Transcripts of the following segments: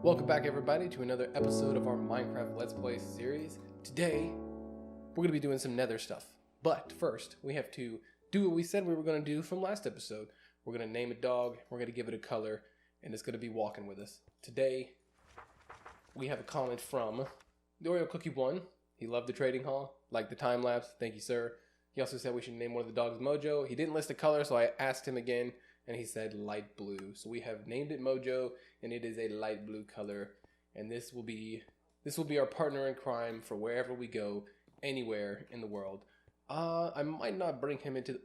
Welcome back everybody to another episode of our Minecraft Let's Play series. Today, we're going to be doing some nether stuff. But first, we have to do what we said we were going to do from last episode. We're going to name a dog, we're going to give it a color, and it's going to be walking with us. Today, we have a comment from the Oreo Cookie 1. He loved the trading hall, liked the time lapse, thank you sir. He also said we should name one of the dogs Mojo. He didn't list a color, so I asked him again, and he said light blue. So we have named it Mojo, and it is a light blue color. And this will be our partner in crime for wherever we go, anywhere in the world. I might not bring him into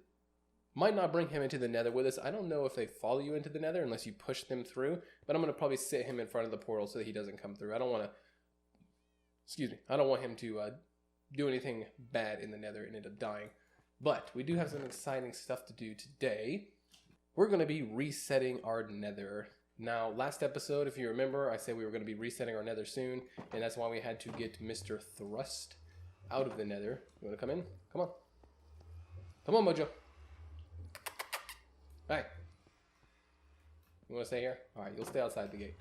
the nether with us. I don't know if they follow you into the nether unless you push them through, but I'm gonna probably sit him in front of the portal so that he doesn't come through. I don't want him to do anything bad in the nether and end up dying. But we do have some exciting stuff to do today. We're going to be resetting our nether. Now, last episode, if you remember, I said we were going to be resetting our nether soon, and that's why we had to get Mr. Thrust out of the nether. You want to come in? Come on. Come on, Mojo. Hi. You want to stay here? Alright, you'll stay outside the gate.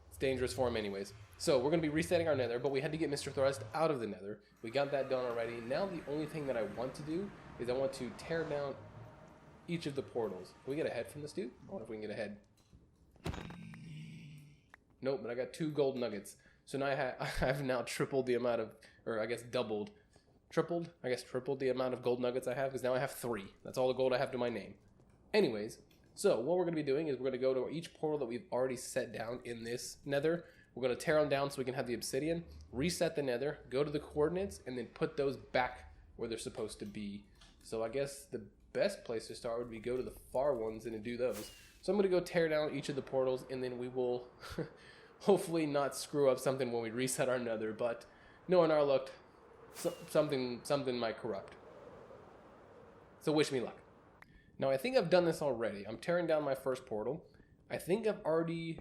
It's dangerous for him anyways. So, we're going to be resetting our nether, but we had to get Mr. Thrust out of the nether. We got that done already. Now, the only thing that I want to do is I want to tear down each of the portals. Can we get a head from this dude? I wonder if we can get a head. Nope, but I got 2 gold nuggets. So now I've now tripled the amount of, or I guess doubled, tripled the amount of gold nuggets I have, because now I have 3. That's all the gold I have to my name. Anyways, so what we're going to be doing is we're going to go to each portal that we've already set down in this nether. We're going to tear them down so we can have the obsidian, reset the nether, go to the coordinates, and then put those back where they're supposed to be. So I guess the best place to start would be go to the far ones and do those. So I'm going to go tear down each of the portals, and then we will hopefully not screw up something when we reset our nether, but knowing our luck, something might corrupt. So wish me luck. Now I think I've done this already. I'm tearing down my first portal. I think I've already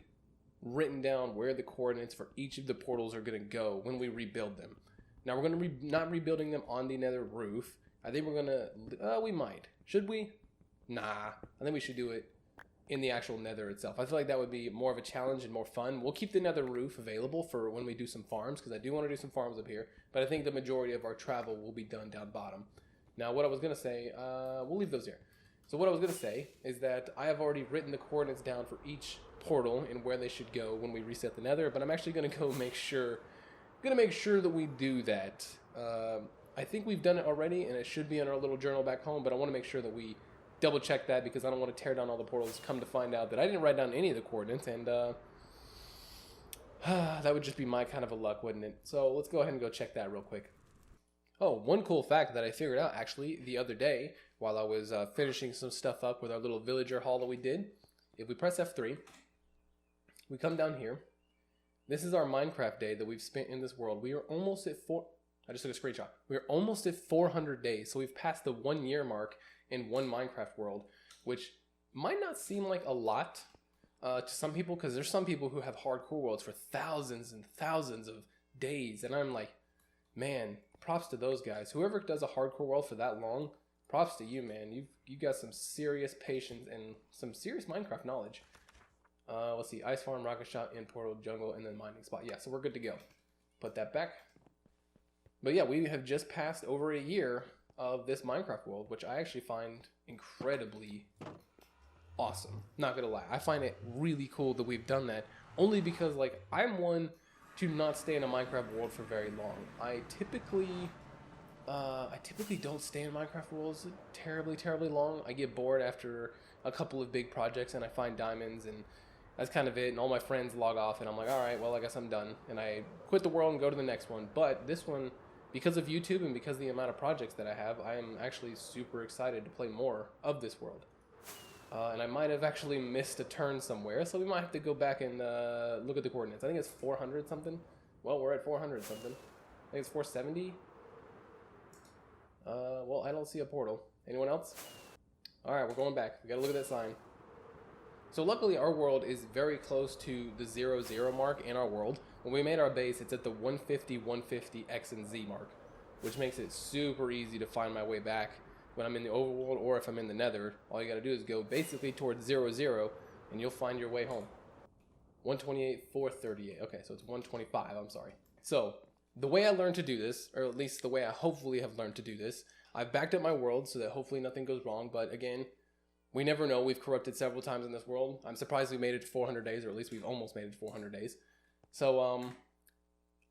written down where the coordinates for each of the portals are going to go when we rebuild them. Now we're going to be not rebuilding them on the nether roof. I think we're going to, we might. Should we? Nah, I think we should do it in the actual nether itself. I feel like that would be more of a challenge and more fun. We'll keep the nether roof available for when we do some farms, because I do want to do some farms up here, but I think the majority of our travel will be done down bottom. Now what I was going to say, we'll leave those here. So what I was going to say is that I have already written the coordinates down for each portal and where they should go when we reset the nether, but I'm actually going to go make sure that we do that. I think we've done it already, and it should be in our little journal back home, but I want to make sure that we double check that, because I don't want to tear down all the portals, come to find out that I didn't write down any of the coordinates, and that would just be my kind of a luck, wouldn't it? So let's go ahead and go check that real quick. Oh, one cool fact that I figured out actually the other day while I was finishing some stuff up with our little villager haul that we did. If we press F3, we come down here. This is our Minecraft day that we've spent in this world. We are almost at I just took a screenshot. We're almost at 400 days, so we've passed the 1 year mark in one Minecraft world, which might not seem like a lot to some people, because there's some people who have hardcore worlds for thousands and thousands of days, and I'm like, man, props to those guys. Whoever does a hardcore world for that long, props to you, man. You got some serious patience and some serious Minecraft knowledge. Let's see, ice farm, rocket shop, in portal, jungle, and then mining spot. Yeah, so we're good to go. Put that back. But yeah, we have just passed over a year of this Minecraft world, which I actually find incredibly awesome. Not gonna lie, I find it really cool that we've done that, only because like I'm one to not stay in a Minecraft world for very long. I typically don't stay in Minecraft worlds terribly long. I get bored after a couple of big projects and I find diamonds, and that's kind of it, and all my friends log off and I'm like, alright, well I guess I'm done, and I quit the world and go to the next one. But this one, because of YouTube and because of the amount of projects that I have, I am actually super excited to play more of this world. And I might have actually missed a turn somewhere, so we might have to go back and look at the coordinates. I think it's 400 something. Well, we're at 400 something. I think it's 470. Well, I don't see a portal. Anyone else? Alright, we're going back. We gotta look at that sign. So luckily our world is very close to the 0, 0 mark in our world. When we made our base, it's at the 150, 150 X and Z mark, which makes it super easy to find my way back when I'm in the overworld, or if I'm in the nether. All you gotta do is go basically towards 0, 0, and you'll find your way home. 128, 438. Okay, so it's 125. I'm sorry. So the way I learned to do this, or at least the way I hopefully have learned to do this, I've backed up my world so that hopefully nothing goes wrong. But again, we never know. We've corrupted several times in this world. I'm surprised we made it to 400 days, or at least we've almost made it to 400 days. So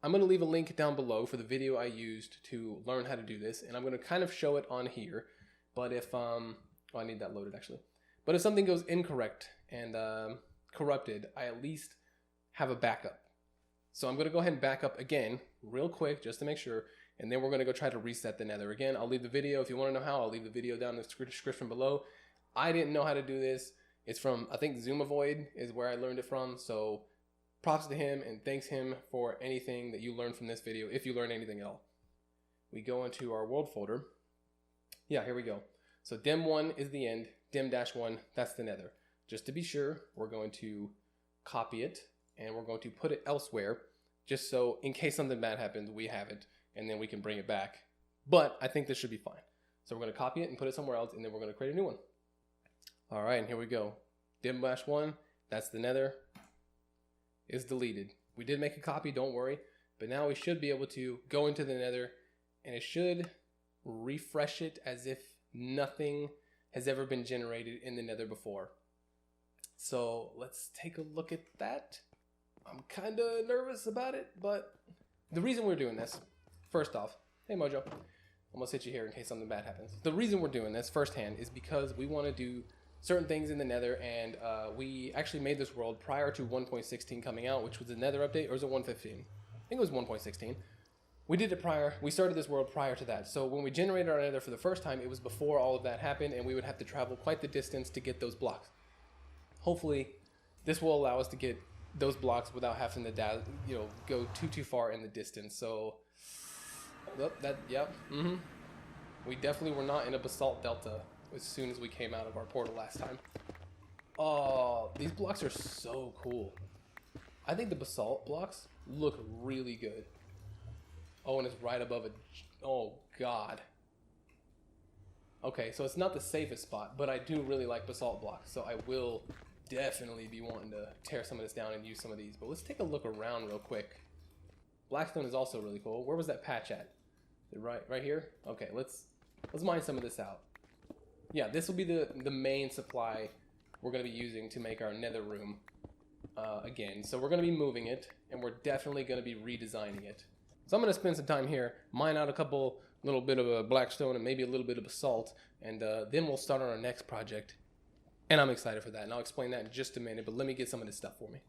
I'm going to leave a link down below for the video I used to learn how to do this. And I'm going to kind of show it on here. But if, oh, I need that loaded actually. But if something goes incorrect and corrupted, I at least have a backup. So I'm going to go ahead and back up again real quick just to make sure. And then we're going to go try to reset the nether again. I'll leave the video. If you want to know how, I'll leave the video down in the description below. I didn't know how to do this. It's from, I think Jbweeklyvids is where I learned it from. So props to him and thanks him for anything that you learned from this video, if you learned anything at all. We go into our world folder. Yeah, here we go. So dim1 is the end. Dim-1, that's the nether. Just to be sure, we're going to copy it and we're going to put it elsewhere just so in case something bad happens, we have it and then we can bring it back. But I think this should be fine. So we're going to copy it and put it somewhere else and then we're going to create a new one. All right, and here we go. Dim-1, that's the nether, is deleted. We did make a copy, don't worry. But now we should be able to go into the nether and it should refresh it as if nothing has ever been generated in the nether before. So let's take a look at that. I'm kind of nervous about it, but the reason we're doing this, first off, hey Mojo, I'm gonna hit you here in case something bad happens. The reason we're doing this firsthand is because we want to do certain things in the nether, and we actually made this world prior to 1.16 coming out, which was the nether update, or was it 1.15? I think it was 1.16. We did it prior, we started this world prior to that. So when we generated our nether for the first time, it was before all of that happened, and we would have to travel quite the distance to get those blocks. Hopefully, this will allow us to get those blocks without having to, go too far in the distance. So, we definitely were not in a basalt delta as soon as we came out of our portal last time. Oh, these blocks are so cool. I think the basalt blocks look really good. Oh, and it's right above oh god. Okay, so it's not the safest spot, but I do really like basalt blocks, so I will definitely be wanting to tear some of this down and use some of these. But let's take a look around real quick. Blackstone is also really cool. Where was that patch at? Right here? Okay, let's mine some of this out. Yeah, this will be the main supply we're going to be using to make our nether room again. So we're going to be moving it, and we're definitely going to be redesigning it. So I'm going to spend some time here, mine out a little bit of a blackstone and maybe a little bit of basalt, and then we'll start on our next project. And I'm excited for that, and I'll explain that in just a minute, but let me get some of this stuff for me.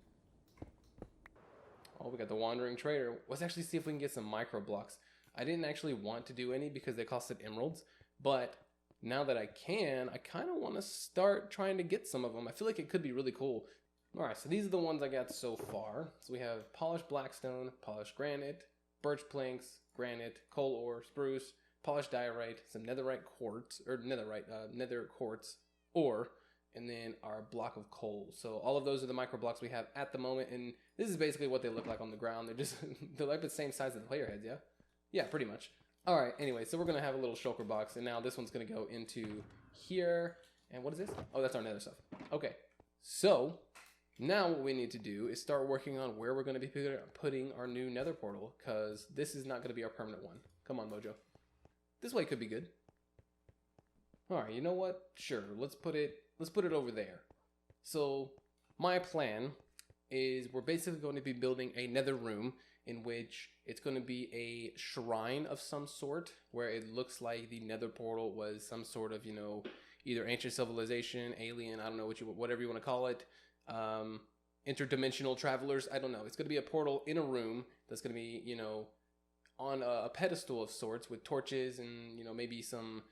Oh, we got the Wandering Trader. Let's actually see if we can get some micro blocks. I didn't actually want to do any because they costed emeralds, but now that I can, I kind of want to start trying to get some of them. I feel like it could be really cool. All right, so these are the ones I got so far. So we have polished blackstone, polished granite, birch planks, granite, coal ore, spruce, polished diorite, some netherite quartz, or nether quartz ore, and then our block of coal. So all of those are the micro blocks we have at the moment, and this is basically what they look like on the ground. They're just, they're like the same size as the player heads, yeah? Yeah, pretty much. All right, anyway, so we're gonna have a little shulker box, and now this one's gonna go into here. And what is this? Oh, that's our nether stuff. Okay, so now what we need to do is start working on where we're gonna be putting our new nether portal, because this is not gonna be our permanent one. Come on, Mojo. This way could be good. All right, you know what? Sure, let's put it over there. So my plan is we're basically going to be building a nether room in which it's going to be a shrine of some sort, where it looks like the nether portal was some sort of, either ancient civilization, alien, I don't know whatever you want to call it, interdimensional travelers, I don't know. It's going to be a portal in a room that's going to be, on a pedestal of sorts with torches and, maybe some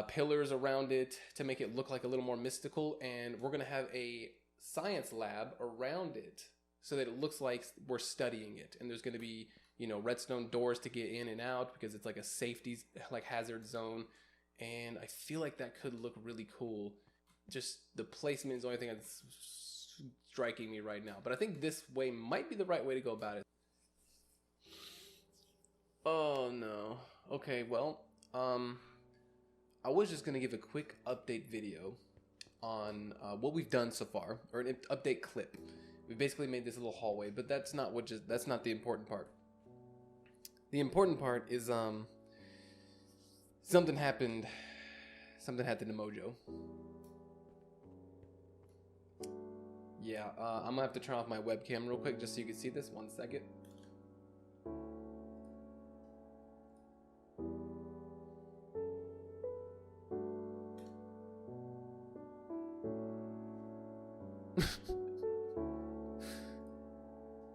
pillars around it to make it look like a little more mystical. And we're going to have a science lab around it so that it looks like we're studying it. And there's going to be, redstone doors to get in and out because it's like a safety, hazard zone. And I feel like that could look really cool. Just the placement is the only thing that's striking me right now. But I think this way might be the right way to go about it. Oh no. Okay, well, I was just going to give a quick update video on what we've done so far, or an update clip. We basically made this little hallway, but that's not the important part. The important part is something happened. Something happened to Mojo. Yeah, I'm gonna have to turn off my webcam real quick just so you can see this. 1 second.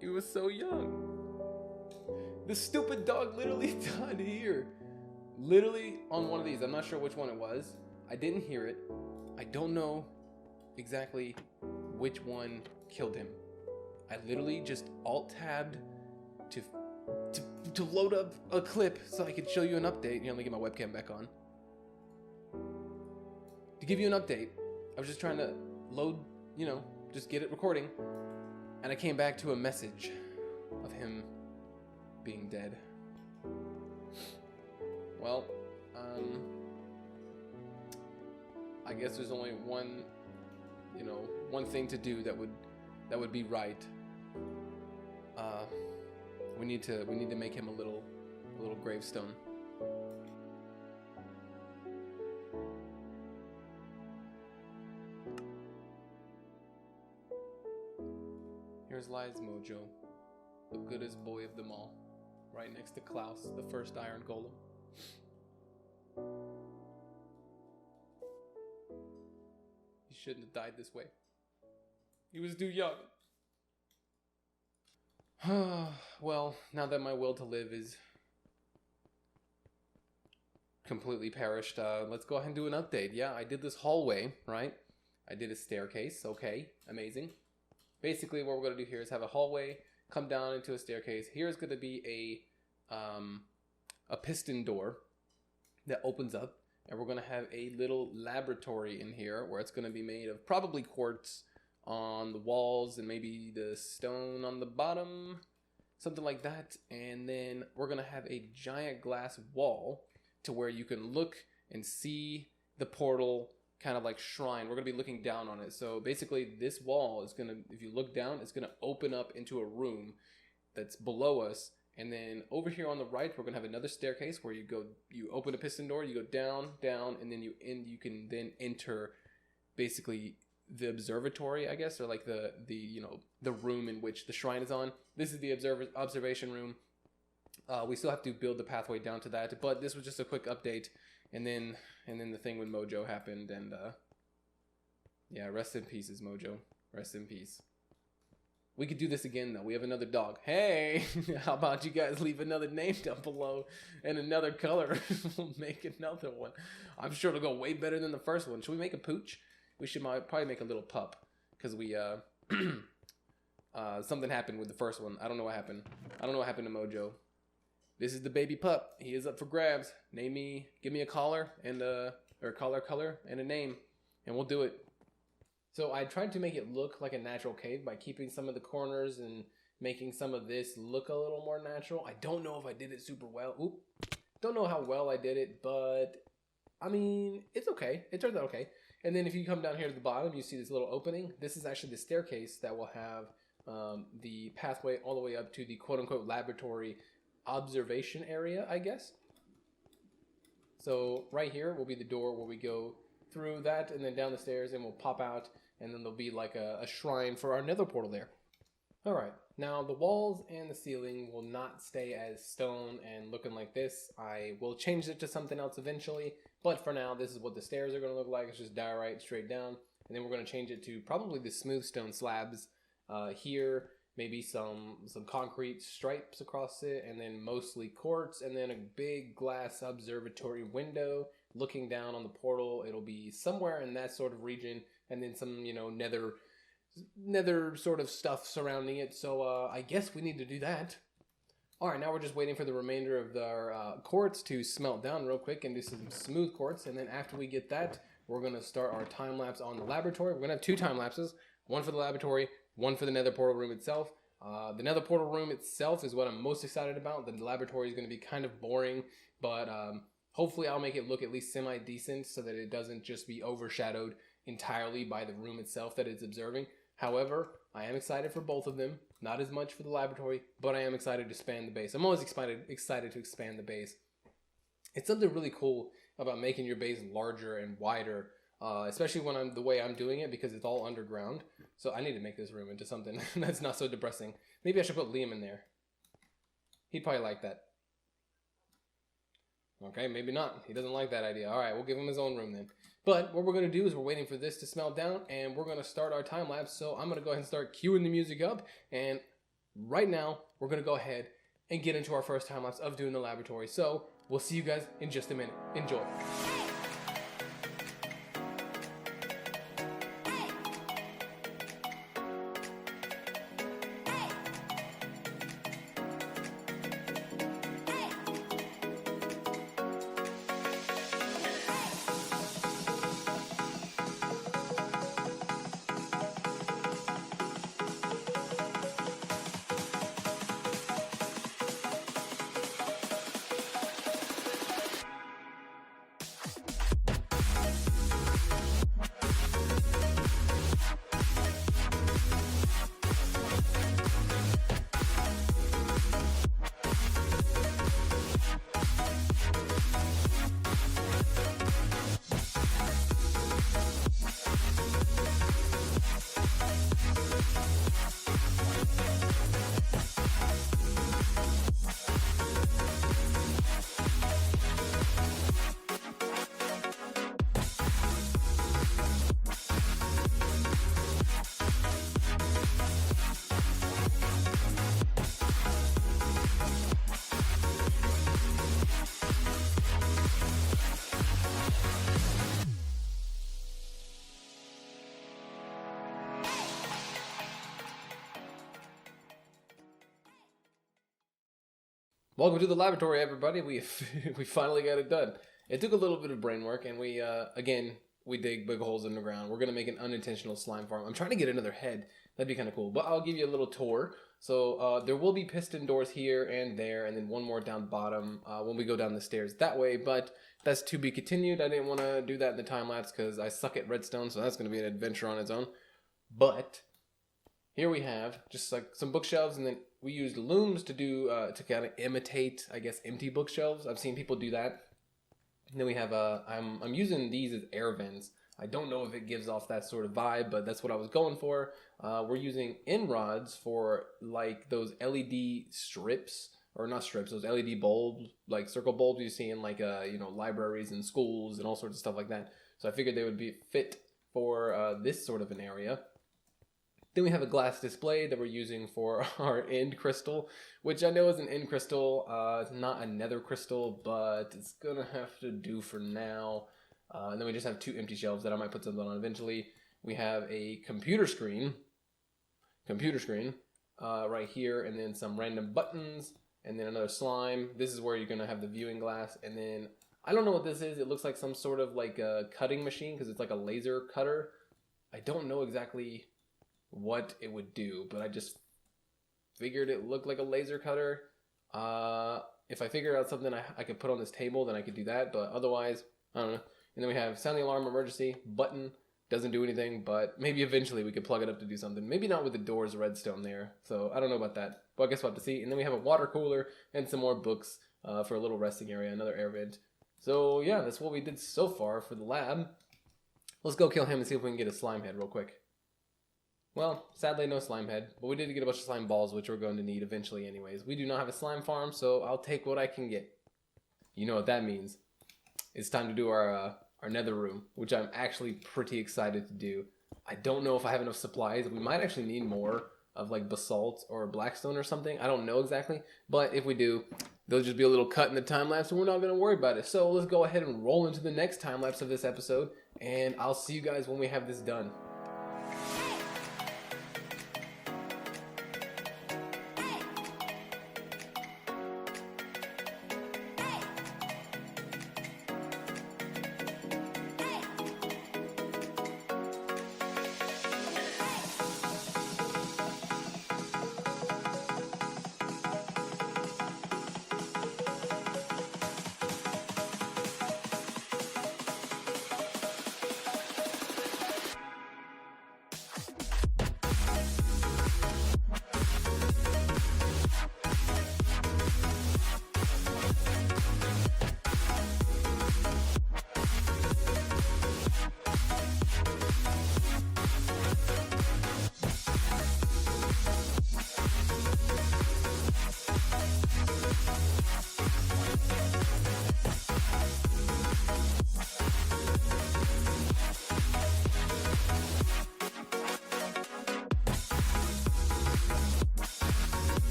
He was so young. The stupid dog literally died here. Literally on one of these. I'm not sure which one it was. I didn't hear it. I don't know exactly which one killed him. I literally just alt-tabbed to load up a clip so I could show you an update. Here, let me get my webcam back on. To give you an update, I was just trying to load, just get it recording. And I came back to a message of him being dead. Well, I guess there's only one thing to do that would be right. We need to make him a little gravestone. Here's lies Mojo, the goodest boy of them all, right next to Klaus, the first iron golem. He shouldn't have died this way. He was too young. Well, now that my will to live is completely perished, let's go ahead and do an update. Yeah, I did this hallway, right? I did a staircase. Okay, amazing. Basically, what we're going to do here is have a hallway, come down into a staircase. Here's going to be a piston door that opens up, and we're going to have a little laboratory in here where it's going to be made of probably quartz on the walls and maybe the stone on the bottom, something like that. And then we're going to have a giant glass wall to where you can look and see the portal, kind of like shrine. We're going to be looking down on it. So basically this wall is going to, if you look down, it's going to open up into a room that's below us. And then over here on the right, we're going to have another staircase where you open a piston door, you go down, and then you can then enter basically the observatory, I guess, or like the room in which the shrine is on. This is the observation room. We still have to build the pathway down to that, but this was just a quick update. And then the thing with Mojo happened, and yeah, rest in pieces, Mojo. Rest in peace. We could do this again, though. We have another dog. Hey, how about you guys leave another name down below and another color? We'll make another one. I'm sure it'll go way better than the first one. Should we make a pooch? We should probably make a little pup, because we something happened with the first one. I don't know what happened. I don't know what happened to Mojo. This is the baby pup. He is up for grabs. Give me a collar and color and a name, and we'll do it. So I tried to make it look like a natural cave by keeping some of the corners and making some of this look a little more natural. I don't know if I did it super well. Oop. Don't know how well I did it, but I mean, it's okay. It turns out okay. And then if you come down here to the bottom, you see this little opening. This is actually the staircase that will have the pathway all the way up to the quote-unquote laboratory observation area, I guess. So right here will be the door where we go through that and then down the stairs, and we'll pop out, and then there'll be like a shrine for our nether portal there. Alright, now the walls and the ceiling will not stay as stone and looking like this. I will change it to something else eventually, but for now this is what the stairs are going to look like. It's just diorite straight down, and then we're going to change it to probably the smooth stone slabs here, maybe some concrete stripes across it, and then mostly quartz, and then a big glass observatory window looking down on the portal. It'll be somewhere in that sort of region, and then some, nether sort of stuff surrounding it. So I guess we need to do that. Alright, now we're just waiting for the remainder of our quartz to smelt down real quick and do some smooth quartz, and then after we get that, we're going to start our time lapse on the laboratory. We're going to have 2 time lapses, one for the laboratory, one for the nether portal room itself. The nether portal room itself is what I'm most excited about. The laboratory is going to be kind of boring, but hopefully I'll make it look at least semi-decent so that it doesn't just be overshadowed entirely by the room itself that it's observing. However, I am excited for both of them. Not as much for the laboratory, but I am excited to expand the base. I'm always excited to expand the base. It's something really cool about making your base larger and wider, especially when the way I'm doing it, because it's all underground. So I need to make this room into something that's not so depressing. Maybe I should put Liam in there. He'd probably like that. Okay, maybe not. He doesn't like that idea. All right, we'll give him his own room then. But what we're going to do is we're waiting for this to smell down, and we're going to start our time lapse. So I'm going to go ahead and start cueing the music up. And right now, we're going to go ahead and get into our first time lapse of doing the laboratory. So we'll see you guys in just a minute. Enjoy. Welcome to the laboratory, everybody. We finally got it done. It took a little bit of brain work, and we dig big holes in the ground. We're gonna make an unintentional slime farm. I'm trying to get another head. That'd be kind of cool. But I'll give you a little tour. So there will be piston doors here and there, and then one more down bottom when we go down the stairs that way. But that's to be continued. I didn't want to do that in the time lapse because I suck at redstone, so that's gonna be an adventure on its own. But here we have just like some bookshelves, and then we used looms to do to kind of imitate, I guess, empty bookshelves. I've seen people do that. And then we have I'm using these as air vents. I don't know if it gives off that sort of vibe, but that's what I was going for. We're using end rods for like those LED strips, or not strips, those LED bulbs, like circle bulbs you see in like libraries and schools and all sorts of stuff like that. So I figured they would be fit for this sort of an area. Then we have a glass display that we're using for our end crystal, which I know is an end crystal. It's not a nether crystal, but it's gonna have to do for now. And then we just have two empty shelves that I might put something on eventually. We have a computer screen right here, and then some random buttons, and then another slime. This is where you're gonna have the viewing glass, and then I don't know what this is. It looks like some sort of like a cutting machine because it's like a laser cutter. I don't know exactly what it would do, but I just figured it looked like a laser cutter. If I figure out something I could put on this table, then I could do that, but otherwise, I don't know. And then we have sound the alarm emergency button. Doesn't do anything, but maybe eventually we could plug it up to do something. Maybe not with the doors redstone there, so I don't know about that, but I guess we'll have to see. And then we have a water cooler and some more books for a little resting area, another air vent. So yeah, that's what we did so far for the lab. Let's go kill him and see if we can get a slime head real quick. Well, sadly no slime head, but we did get a bunch of slime balls, which we're going to need eventually anyways. We do not have a slime farm, so I'll take what I can get. You know what that means. It's time to do our nether room, which I'm actually pretty excited to do. I don't know if I have enough supplies. We might actually need more of like basalt or blackstone or something. I don't know exactly, but if we do, there'll just be a little cut in the time lapse and we're not going to worry about it. So let's go ahead and roll into the next time lapse of this episode, and I'll see you guys when we have this done.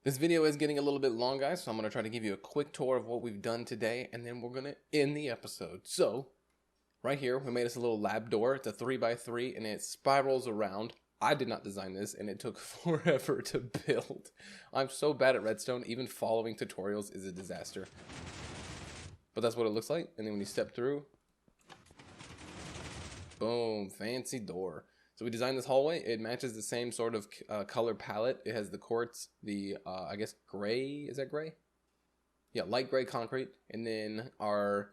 This video is getting a little bit long, guys, so I'm going to try to give you a quick tour of what we've done today, and then we're going to end the episode. So, right here, we made us a little lab door. It's a 3x3, and it spirals around. I did not design this, and it took forever to build. I'm so bad at redstone, even following tutorials is a disaster. But that's what it looks like, and then when you step through, boom, fancy door. So we designed this hallway. It matches the same sort of color palette. It has the quartz, the, I guess, gray. Is that gray? Yeah, light gray concrete. And then our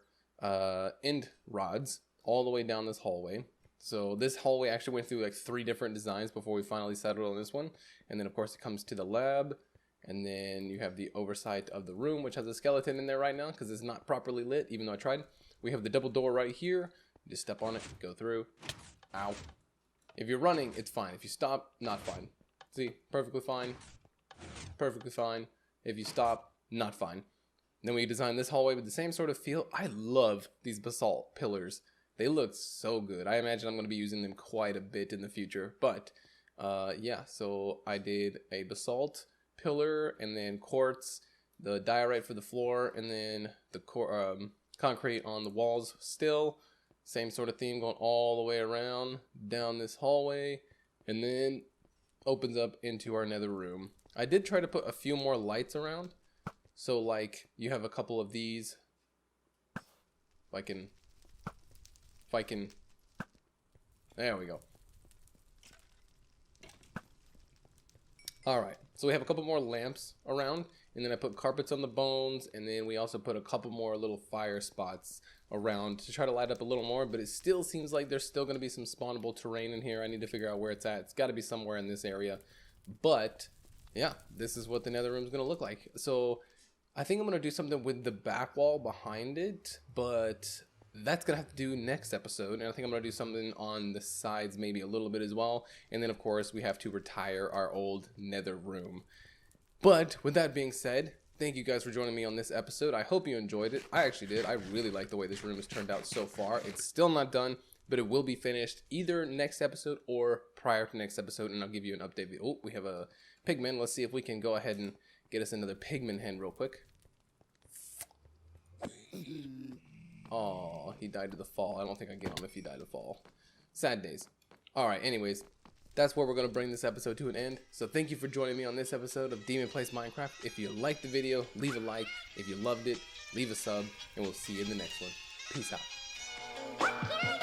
end rods all the way down this hallway. So this hallway actually went through like 3 different designs before we finally settled on this one. And then, of course, it comes to the lab. And then you have the oversight of the room, which has a skeleton in there right now because it's not properly lit, even though I tried. We have the double door right here. You just step on it, go through. Ow. If you're running, it's fine. If you stop, not fine. See, perfectly fine. Perfectly fine. If you stop, not fine. Then we designed this hallway with the same sort of feel. I love these basalt pillars. They look so good. I imagine I'm going to be using them quite a bit in the future. But, yeah, so I did a basalt pillar and then quartz, the diorite for the floor, and then the concrete on the walls still. Same sort of theme going all the way around down this hallway, and then opens up into our nether room. I did try to put a few more lights around. So like you have a couple of these. If I can, there we go. All right, so we have a couple more lamps around, and then I put carpets on the bones, and then we also put a couple more little fire spots around to try to light up a little more, but it still seems like there's still going to be some spawnable terrain in here. I need to figure out where it's at. It's got to be somewhere in this area. But yeah, this is what the nether room is going to look like. So I think I'm going to do something with the back wall behind it, but that's going to have to do next episode. And I think I'm going to do something on the sides maybe a little bit as well. And then of course we have to retire our old nether room. But with that being said, thank you guys for joining me on this episode. I hope you enjoyed it. I actually did. I really like the way this room has turned out so far. It's still not done, but it will be finished either next episode or prior to next episode, and I'll give you an update. Oh, we have a pigman. Let's see if we can go ahead and get us another pigman hen real quick. Oh, he died to the fall. I don't think I get him if he died to fall. Sad days. All right, anyways. That's where we're going to bring this episode to an end. So thank you for joining me on this episode of Demon Plays Minecraft. If you liked the video, leave a like. If you loved it, leave a sub. And we'll see you in the next one. Peace out.